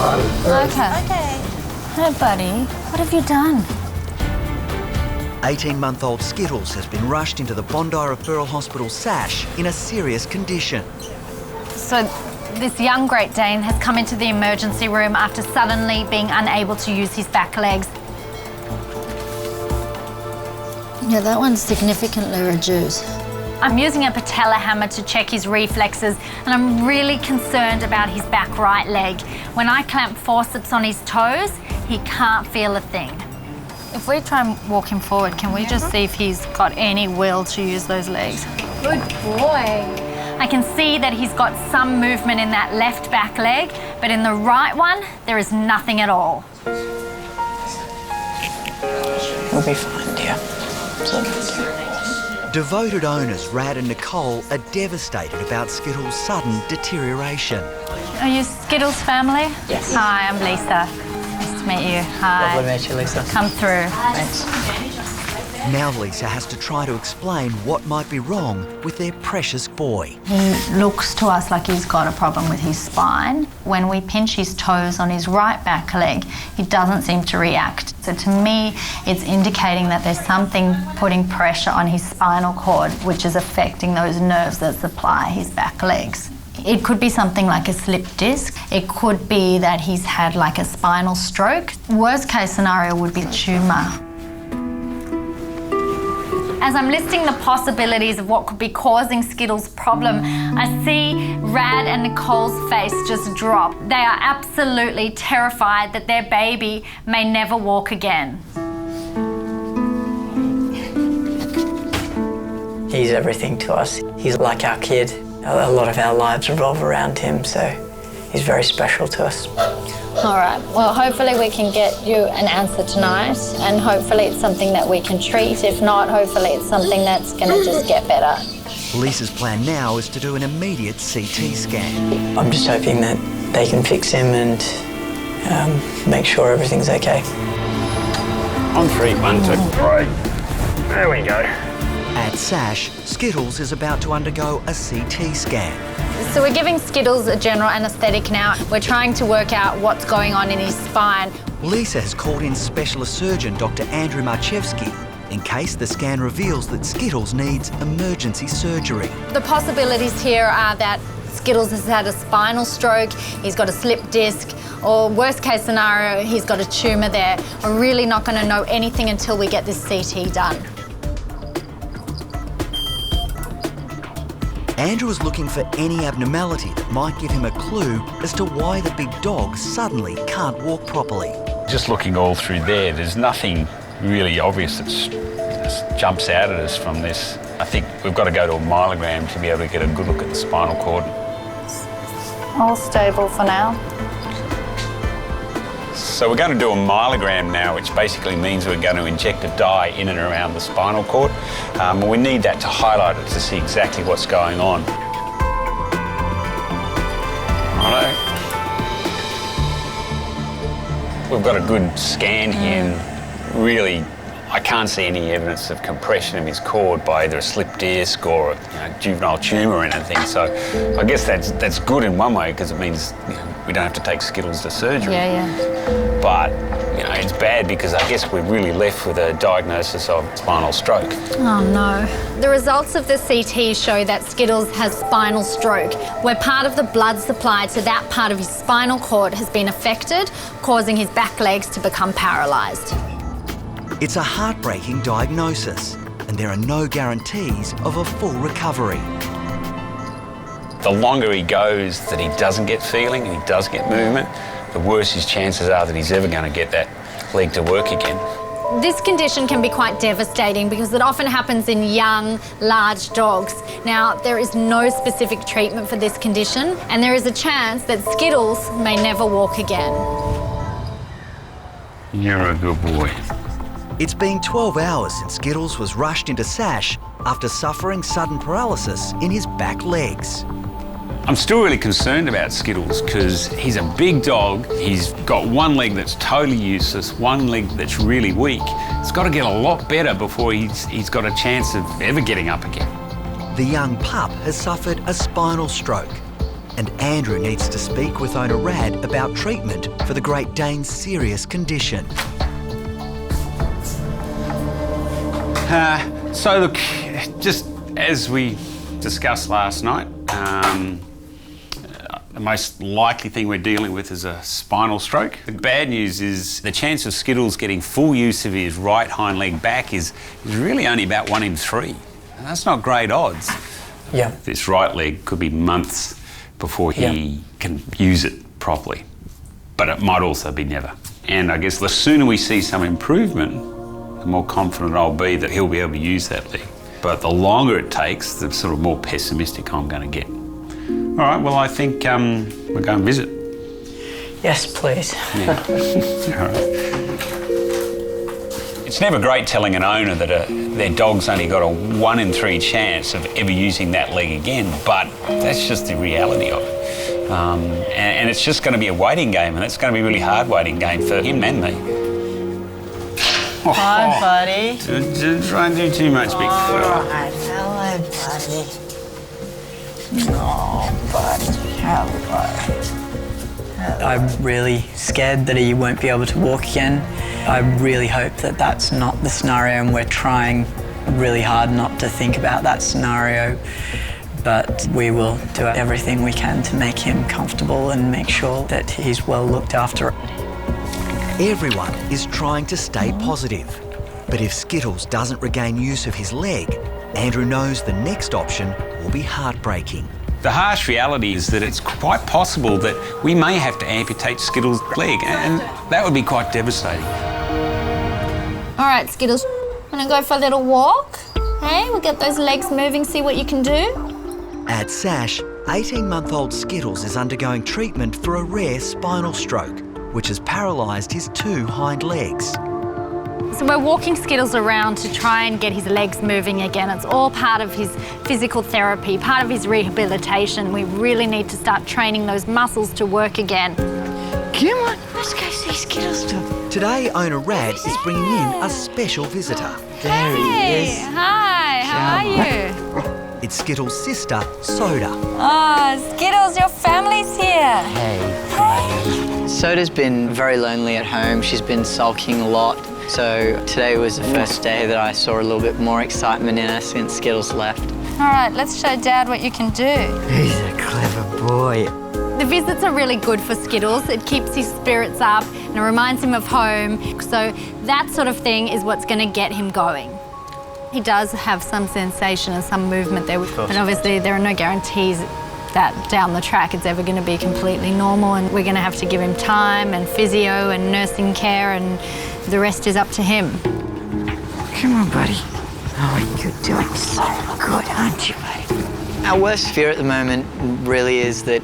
fun. Okay. Hey, buddy. What have you done? 18-month-old Skittles has been rushed into the Bondi Referral Hospital SASH in a serious condition. So this young Great Dane has come into the emergency room after suddenly being unable to use his back legs. Yeah, that one's significantly reduced. I'm using a patella hammer to check his reflexes, and I'm really concerned about his back right leg. When I clamp forceps on his toes, he can't feel a thing. If we try and walk him forward, can we just see if he's got any will to use those legs? Good boy. I can see that he's got some movement in that left back leg, but in the right one, there is nothing at all. He'll be fine, dear. Devoted owners Rad and Nicole are devastated about Skittles' sudden deterioration. Are you Skittles' family? Yes. Hi, I'm Lisa. Nice to meet you. Hi. Lovely to meet you, Lisa. Come through. Thanks. Now Lisa has to try to explain what might be wrong with their precious boy. He looks to us like he's got a problem with his spine. When we pinch his toes on his right back leg, he doesn't seem to react. So to me, it's indicating that there's something putting pressure on his spinal cord, which is affecting those nerves that supply his back legs. It could be something like a slipped disc. It could be that he's had like a spinal stroke. Worst case scenario would be a tumour. As I'm listing the possibilities of what could be causing Skittles' problem, I see Rad and Nicole's face just drop. They are absolutely terrified that their baby may never walk again. He's everything to us. He's like our kid. A lot of our lives revolve around him, so he's very special to us. All right, well, hopefully we can get you an answer tonight, and hopefully it's something that we can treat. If not, hopefully it's something that's going to just get better. Lisa's plan now is to do an immediate CT scan. I'm just hoping that they can fix him and make sure everything's okay. On 3, 1, 2, 3. There we go. At SASH, Skittles is about to undergo a CT scan. So we're giving Skittles a general anaesthetic now. We're trying to work out what's going on in his spine. Lisa has called in specialist surgeon Dr. Andrew Marchevsky in case the scan reveals that Skittles needs emergency surgery. The possibilities here are that Skittles has had a spinal stroke, he's got a slipped disc, or worst case scenario, he's got a tumour there. We're really not going to know anything until we get this CT done. Andrew is looking for any abnormality that might give him a clue as to why the big dog suddenly can't walk properly. Just looking all through there, there's nothing really obvious that jumps out at us from this. I think we've got to go to a myelogram to be able to get a good look at the spinal cord. All stable for now. So we're going to do a myelogram now, which basically means we're going to inject a dye in and around the spinal cord. We need that to highlight it to see exactly what's going on. Righto. We've got a good scan here, and really I can't see any evidence of compression of his cord by either a slipped disc or a juvenile tumour or anything. So I guess that's good in one way because it means we don't have to take Skittles to surgery. But it's bad because I guess we're really left with a diagnosis of spinal stroke. Oh no. The results of the CT show that Skittles has spinal stroke, where part of the blood supply to that part of his spinal cord has been affected, causing his back legs to become paralysed. It's a heartbreaking diagnosis, and there are no guarantees of a full recovery. The longer he goes that he doesn't get feeling and he doesn't get movement, the worse his chances are that he's ever going to get that leg to work again. This condition can be quite devastating because it often happens in young, large dogs. Now, there is no specific treatment for this condition, and there is a chance that Skittles may never walk again. You're a good boy. It's been 12 hours since Skittles was rushed into SASH after suffering sudden paralysis in his back legs. I'm still really concerned about Skittles because he's a big dog. He's got one leg that's totally useless, one leg that's really weak. It's got to get a lot better before he's got a chance of ever getting up again. The young pup has suffered a spinal stroke. and Andrew needs to speak with owner Rad about treatment for the Great Dane's serious condition. So look, just as we discussed last night, the most likely thing we're dealing with is a spinal stroke. The bad news is the chance of Skittles getting full use of his right hind leg back is really only about 1 in 3. And that's not great odds. Yeah. This right leg could be months before he can use it properly. But it might also be never. And I guess the sooner we see some improvement, the more confident I'll be that he'll be able to use that leg. But the longer it takes, the sort of more pessimistic I'm going to get. All right, well, I think we'll go and visit. Yes, please. Yeah. All right. It's never great telling an owner that their dog's only got a 1 in 3 chance of ever using that leg again, but that's just the reality of it. And it's just going to be a waiting game, and it's going to be a really hard waiting game for him and me. Hi, buddy. Don't try and do too much, big fella. Alright, hello, buddy. Oh, buddy, hello. I'm really scared that he won't be able to walk again. I really hope that that's not the scenario, and we're trying really hard not to think about that scenario. But we will do everything we can to make him comfortable and make sure that he's well looked after. Everyone is trying to stay positive. But if Skittles doesn't regain use of his leg, Andrew knows the next option will be heartbreaking. The harsh reality is that it's quite possible that we may have to amputate Skittles' leg, and that would be quite devastating. All right, Skittles, wanna go for a little walk? Hey, we'll get those legs moving, see what you can do. At Sash, 18-month-old Skittles is undergoing treatment for a rare spinal stroke, which has paralysed his 2 hind legs. So we're walking Skittles around to try and get his legs moving again. It's all part of his physical therapy, part of his rehabilitation. We really need to start training those muscles to work again. Come on, let's go see Skittles. Today, owner Rad is bringing in a special visitor. There he is. Hi, how are you? It's Skittles' sister, Soda. Oh, Skittles, your family's here. Hey. Soda's been very lonely at home. She's been sulking a lot. So today was the first day that I saw a little bit more excitement in her since Skittles left. All right, let's show Dad what you can do. He's a clever boy. The visits are really good for Skittles. It keeps his spirits up and it reminds him of home. So that sort of thing is what's going to get him going. He does have some sensation and some movement there. And obviously there are no guarantees that down the track it's ever going to be completely normal, and we're going to have to give him time and physio and nursing care, and the rest is up to him. Come on, buddy. Oh, you're doing so good, aren't you, buddy? Our worst fear at the moment really is that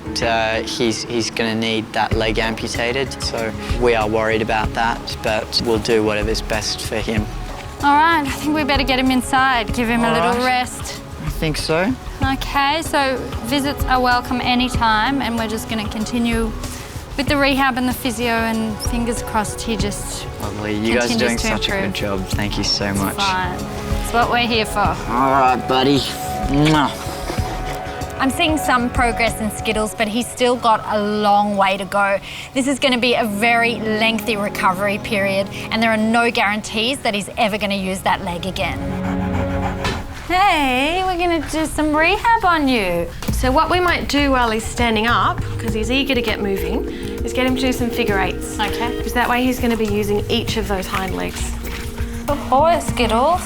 he's going to need that leg amputated, so we are worried about that, but we'll do whatever's best for him. All right, I think we better get him inside, give him a little rest. I think so. Okay, so visits are welcome anytime, and we're just going to continue with the rehab and the physio, and fingers crossed he just Lovely. You guys are doing continues to such a improve. good job. Thank you so much. Fine. It's what we're here for. All right, buddy. Mwah. I'm seeing some progress in Skittles, but he's still got a long way to go. This is going to be a very lengthy recovery period, and there are no guarantees that he's ever going to use that leg again. Hey, we're going to do some rehab on you. So what we might do while he's standing up, because he's eager to get moving, is get him to do some figure eights. Okay. Because that way he's going to be using each of those hind legs. Good boy, Skittles.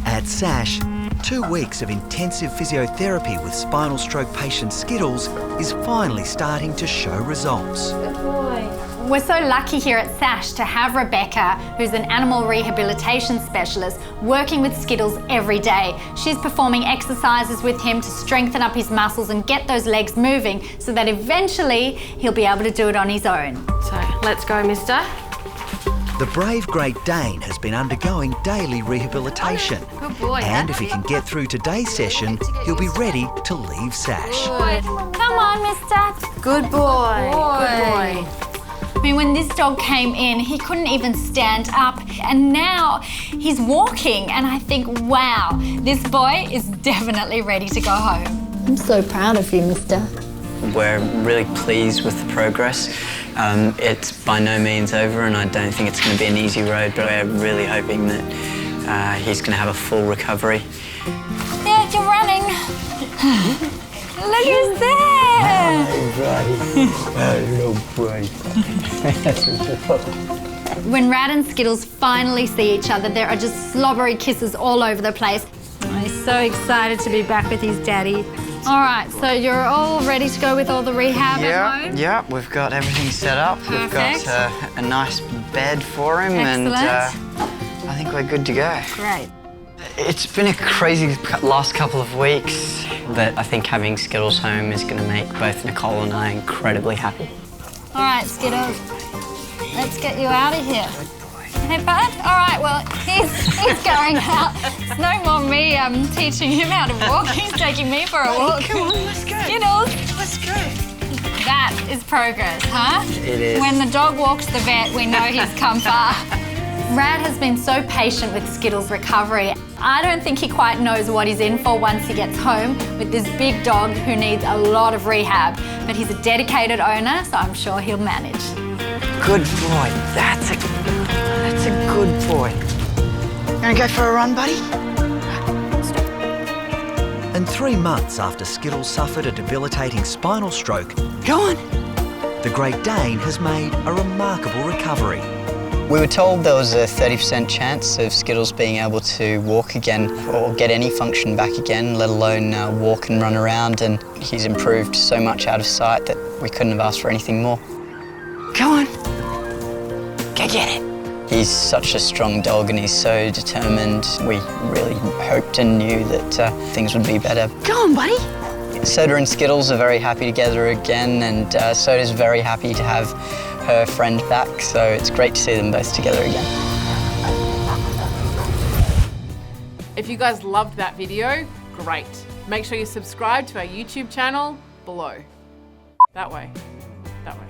At Sash, 2 weeks of intensive physiotherapy with spinal stroke patient Skittles is finally starting to show results. Good boy. We're so lucky here at Sash to have Rebecca, who's an animal rehabilitation specialist, working with Skittles every day. She's performing exercises with him to strengthen up his muscles and get those legs moving so that eventually he'll be able to do it on his own. So let's go, mister. The brave Great Dane has been undergoing daily rehabilitation. Good boy. And if he can get through today's session, he'll be ready to leave Sash. Good. Come on, mister. Good boy. Good boy. I mean, when this dog came in, he couldn't even stand up, and now he's walking, and I think, wow, this boy is definitely ready to go home. I'm so proud of you, mister. We're really pleased with the progress. It's by no means over, and I don't think it's going to be an easy road, but we're really hoping that he's going to have a full recovery. Yeah, you're running. Look who's there. When Rad and Skittles finally see each other, there are just slobbery kisses all over the place. He's so excited to be back with his daddy. All right, so you're all ready to go with all the rehab at home? Yeah, we've got everything set up. Perfect. We've got a nice bed for him. Excellent. And I think we're good to go. Great. It's been a crazy last couple of weeks, but I think having Skittles home is going to make both Nicole and I incredibly happy. All right, Skittles, let's get you out of here. Hey, bud? All right, well, he's going out. It's no more me teaching him how to walk. He's taking me for a walk. Come on, let's go. Skittles. Let's go. That is progress, huh? It is. When the dog walks the vet, we know he's come far. Rad has been so patient with Skittles' recovery. I don't think he quite knows what he's in for once he gets home with this big dog who needs a lot of rehab. But he's a dedicated owner, so I'm sure he'll manage. Good boy. That's a good boy. Gonna go for a run, buddy? And 3 months after Skittles suffered a debilitating spinal stroke, Go on. the Great Dane has made a remarkable recovery. We were told there was a 30% chance of Skittles being able to walk again or get any function back again, let alone walk and run around, and he's improved so much out of sight that we couldn't have asked for anything more. Go on. Go get it. He's such a strong dog and he's so determined. We really hoped and knew that things would be better. Go on, buddy. Soda and Skittles are very happy together again, and Soda's very happy to have her friend back, so it's great to see them both together again. If you guys loved that video, great. Make sure you subscribe to our YouTube channel below. That way. That way.